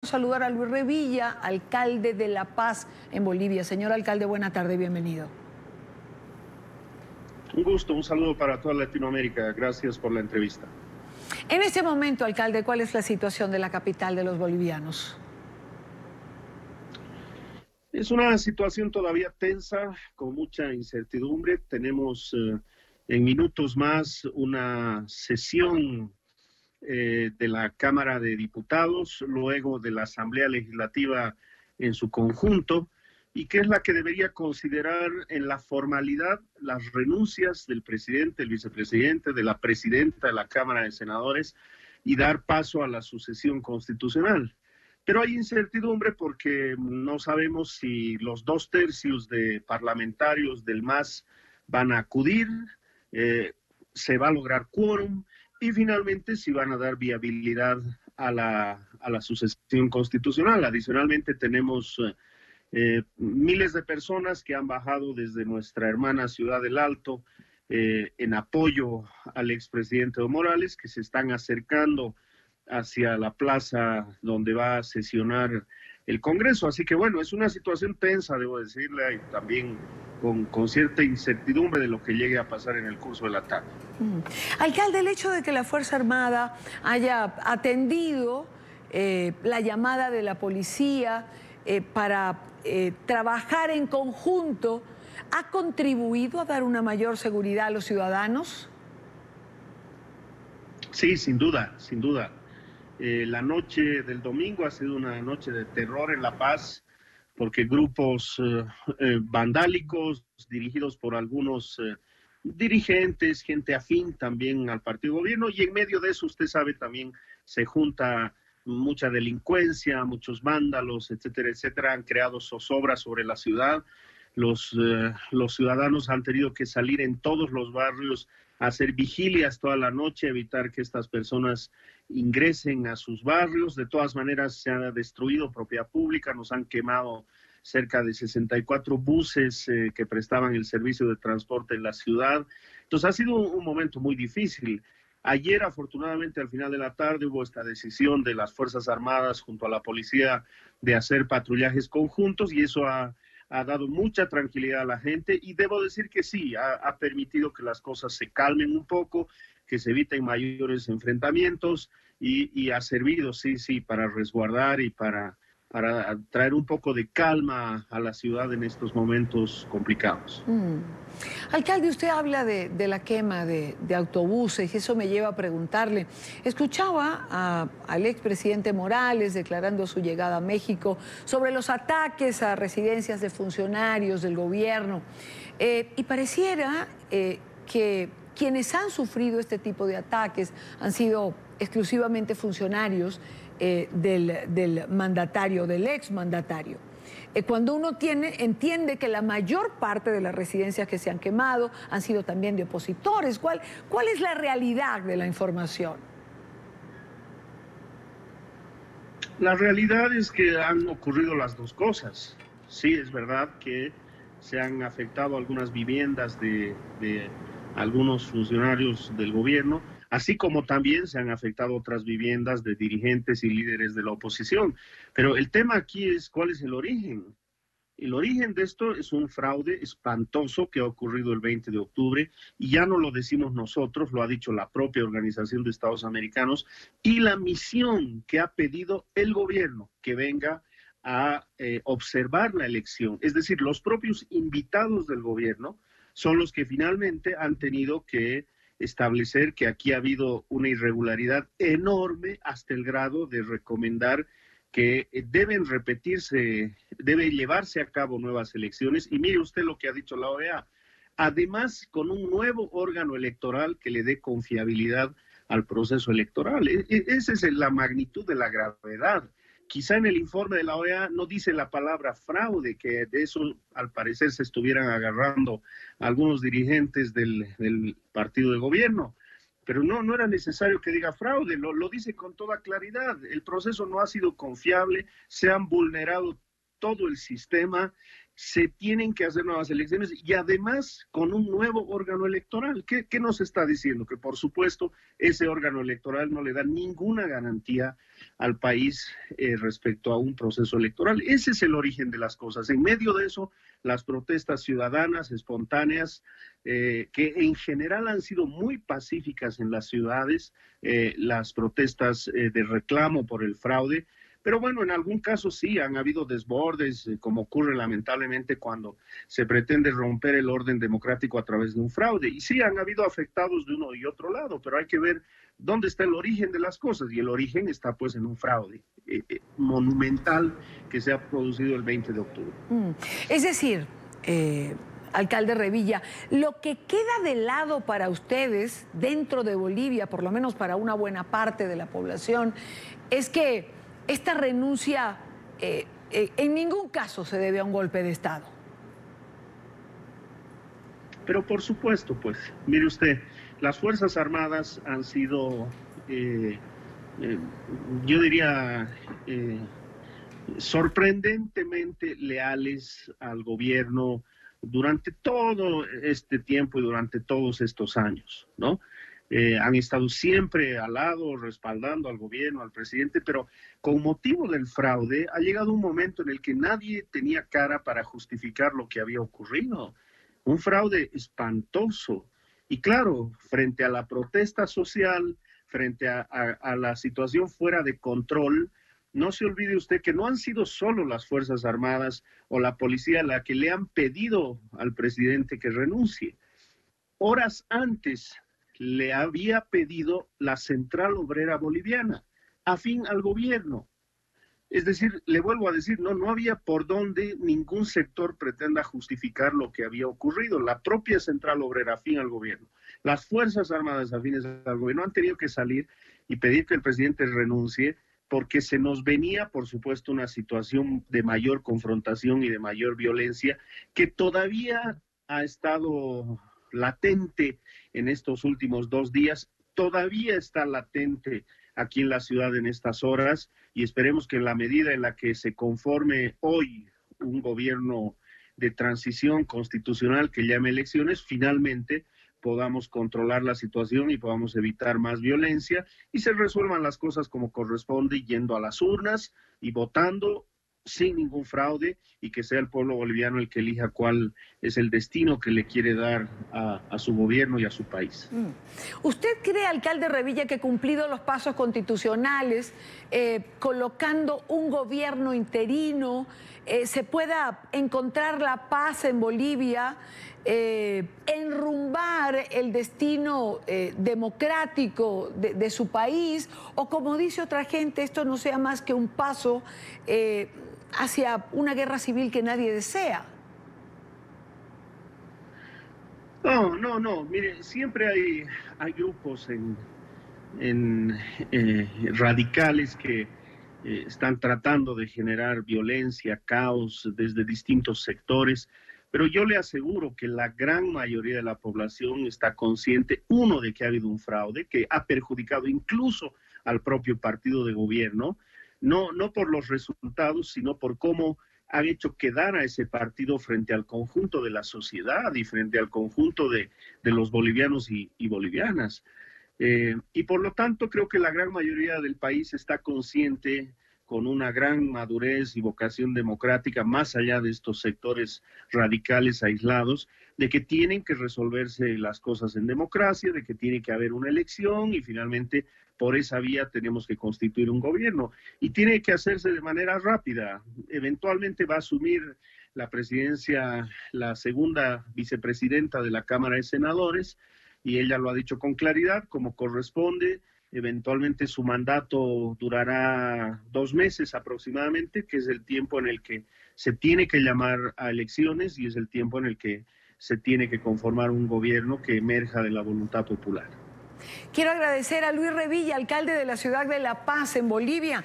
Saludar a Luis Revilla, alcalde de La Paz en Bolivia. Señor alcalde, buena tarde, bienvenido. Un gusto, un saludo para toda Latinoamérica. Gracias por la entrevista. En este momento, alcalde, ¿cuál es la situación de la capital de los bolivianos? Es una situación todavía tensa, con mucha incertidumbre. Tenemos en minutos más una sesión de la Cámara de Diputados, luego de la Asamblea Legislativa en su conjunto, y que es la que debería considerar en la formalidad las renuncias del presidente, el vicepresidente, de la presidenta de la Cámara de Senadores y dar paso a la sucesión constitucional. Pero hay incertidumbre porque no sabemos si los 2/3 de parlamentarios del MAS van a acudir, se va a lograr quórum, y finalmente si van a dar viabilidad a la sucesión constitucional. Adicionalmente tenemos miles de personas que han bajado desde nuestra hermana Ciudad del Alto en apoyo al expresidente Evo Morales, que se están acercando hacia la plaza donde va a sesionar el Congreso. Así que bueno, es una situación tensa, debo decirle, y también con cierta incertidumbre de lo que llegue a pasar en el curso de la tarde. Alcalde, el hecho de que la Fuerza Armada haya atendido la llamada de la policía para trabajar en conjunto, ¿ha contribuido a dar una mayor seguridad a los ciudadanos? Sí, sin duda, sin duda. La noche del domingo ha sido una noche de terror en La Paz, porque grupos vandálicos dirigidos por algunos dirigentes, gente afín también al partido gobierno, y en medio de eso, usted sabe, también se junta mucha delincuencia, muchos vándalos, etcétera, etcétera. Han creado zozobra sobre la ciudad. Los ciudadanos han tenido que salir en todos los barrios a hacer vigilias toda la noche, evitar que estas personas ingresen a sus barrios. De todas maneras, se ha destruido propiedad pública, nos han quemado cerca de 64 buses que prestaban el servicio de transporte en la ciudad. Entonces ha sido un momento muy difícil. Ayer, afortunadamente, al final de la tarde hubo esta decisión de las Fuerzas Armadas junto a la policía de hacer patrullajes conjuntos, y eso ha dado mucha tranquilidad a la gente, y debo decir que sí, ha permitido que las cosas se calmen un poco, que se eviten mayores enfrentamientos, y ha servido, sí, para resguardar y para traer un poco de calma a la ciudad en estos momentos complicados. Alcalde, usted habla de la quema de autobuses, y eso me lleva a preguntarle. Escuchaba al expresidente Morales declarando su llegada a México sobre los ataques a residencias de funcionarios del gobierno, y pareciera que quienes han sufrido este tipo de ataques han sido exclusivamente funcionarios del mandatario, del exmandatario. Cuando uno entiende que la mayor parte de las residencias que se han quemado han sido también de opositores. ¿Cuál es la realidad de la información? La realidad es que han ocurrido las dos cosas. Sí, es verdad que se han afectado algunas viviendas de algunos funcionarios del gobierno, así como también se han afectado otras viviendas de dirigentes y líderes de la oposición. Pero el tema aquí es cuál es el origen. El origen de esto es un fraude espantoso que ha ocurrido el 20 de octubre, y ya no lo decimos nosotros, lo ha dicho la propia Organización de Estados Americanos, y la misión que ha pedido el gobierno que venga a observar la elección. Es decir, los propios invitados del gobierno son los que finalmente han tenido que establecer que aquí ha habido una irregularidad enorme, hasta el grado de recomendar que deben llevarse a cabo nuevas elecciones. Y mire usted lo que ha dicho la OEA, además con un nuevo órgano electoral que le dé confiabilidad al proceso electoral. Esa es la magnitud de la gravedad. Quizá en el informe de la OEA no dice la palabra fraude, que de eso al parecer se estuvieran agarrando algunos dirigentes del partido de gobierno. Pero no era necesario que diga fraude, lo dice con toda claridad. El proceso no ha sido confiable, se han vulnerado todo el sistema, se tienen que hacer nuevas elecciones y además con un nuevo órgano electoral. ¿Qué nos está diciendo? Que por supuesto ese órgano electoral no le da ninguna garantía al país respecto a un proceso electoral. Ese es el origen de las cosas. En medio de eso, las protestas ciudadanas espontáneas, que en general han sido muy pacíficas en las ciudades, las protestas de reclamo por el fraude, pero bueno, en algún caso sí han habido desbordes, como ocurre lamentablemente cuando se pretende romper el orden democrático a través de un fraude. Y sí han habido afectados de uno y otro lado, pero hay que ver dónde está el origen de las cosas. Y el origen está pues en un fraude monumental que se ha producido el 20 de octubre. Es decir, alcalde Revilla, lo que queda de lado para ustedes dentro de Bolivia, por lo menos para una buena parte de la población, es que esta renuncia en ningún caso se debe a un golpe de Estado. Pero por supuesto, pues, mire usted, las Fuerzas Armadas han sido, yo diría, sorprendentemente leales al gobierno durante todo este tiempo y durante todos estos años, ¿no? Han estado siempre al lado, respaldando al gobierno, al presidente, pero con motivo del fraude ha llegado un momento en el que nadie tenía cara para justificar lo que había ocurrido. Un fraude espantoso. Y claro, frente a la protesta social, frente a la situación fuera de control, no se olvide usted que no han sido solo las Fuerzas Armadas o la policía la que le han pedido al presidente que renuncie. Horas antes le había pedido la Central Obrera Boliviana, afín al gobierno. Es decir, le vuelvo a decir, no había por dónde ningún sector pretenda justificar lo que había ocurrido. La propia Central Obrera afín al gobierno, las Fuerzas Armadas afines al gobierno han tenido que salir y pedir que el presidente renuncie porque se nos venía, por supuesto, una situación de mayor confrontación y de mayor violencia que todavía ha estado latente en estos últimos 2 días, todavía está latente aquí en la ciudad en estas horas y esperemos que en la medida en la que se conforme hoy un gobierno de transición constitucional que llame elecciones, finalmente podamos controlar la situación y podamos evitar más violencia y se resuelvan las cosas como corresponde, yendo a las urnas y votando sin ningún fraude y que sea el pueblo boliviano el que elija cuál es el destino que le quiere dar a su gobierno y a su país. ¿Usted cree, alcalde Revilla, que cumplidos los pasos constitucionales, colocando un gobierno interino, se pueda encontrar la paz en Bolivia, enrumbar el destino democrático de su país, o como dice otra gente, esto no sea más que un paso hacia una guerra civil que nadie desea? No, mire, siempre hay grupos radicales que están tratando de generar violencia, caos desde distintos sectores, pero yo le aseguro que la gran mayoría de la población está consciente, uno, de que ha habido un fraude que ha perjudicado incluso al propio partido de gobierno, no por los resultados, sino por cómo han hecho quedar a ese partido frente al conjunto de la sociedad y frente al conjunto de los bolivianos y bolivianas. Y por lo tanto creo que la gran mayoría del país está consciente, con una gran madurez y vocación democrática, más allá de estos sectores radicales aislados, de que tienen que resolverse las cosas en democracia, de que tiene que haber una elección y finalmente por esa vía tenemos que constituir un gobierno. Y tiene que hacerse de manera rápida. Eventualmente va a asumir la presidencia la segunda vicepresidenta de la Cámara de Senadores y ella lo ha dicho con claridad, como corresponde. Eventualmente su mandato durará 2 meses aproximadamente, que es el tiempo en el que se tiene que llamar a elecciones y es el tiempo en el que se tiene que conformar un gobierno que emerja de la voluntad popular. Quiero agradecer a Luis Revilla, alcalde de la ciudad de La Paz, en Bolivia.